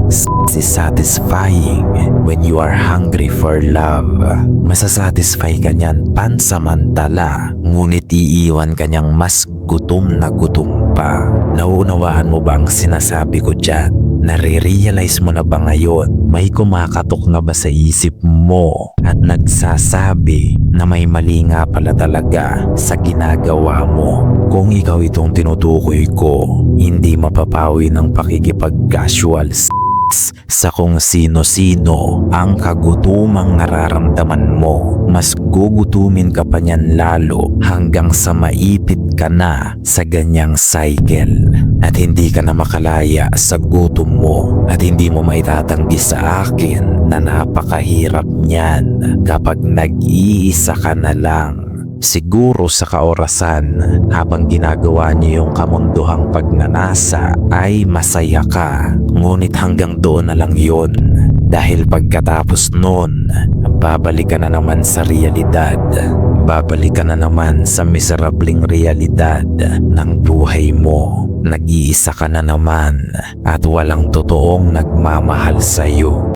Is satisfying when you are hungry for love. Masasatisfy ka niyan pansamantala, ngunit iiwan ka niyang mas gutom na gutom pa. Nauunawaan mo ba ang sinasabi ko dyan? Nare-realize mo na ba ngayon? May kumakatok na ba sa isip mo at nagsasabi na may mali nga pala talaga sa ginagawa mo? Kung ikaw itong tinutukoy ko, hindi mapapawi ng pakikipag-casual sa kung sino-sino ang kagutumang nararamdaman mo. Mas gugutumin ka pa niyan lalo hanggang sa maipit ka na sa ganyang cycle at hindi ka na makalaya sa gutom mo. At hindi mo maitatanggi sa akin na napakahirap niyan kapag nag-iisa ka na lang. Siguro sa kaorasan habang ginagawa niyo yung kamunduhang pagnanasa ay masaya ka, ngunit hanggang doon na lang yun. Dahil pagkatapos noon, babalik ka na naman sa realidad. Babalik ka na naman sa miserabling realidad ng buhay mo. Nag-iisa ka na naman at walang totoong nagmamahal sa'yo.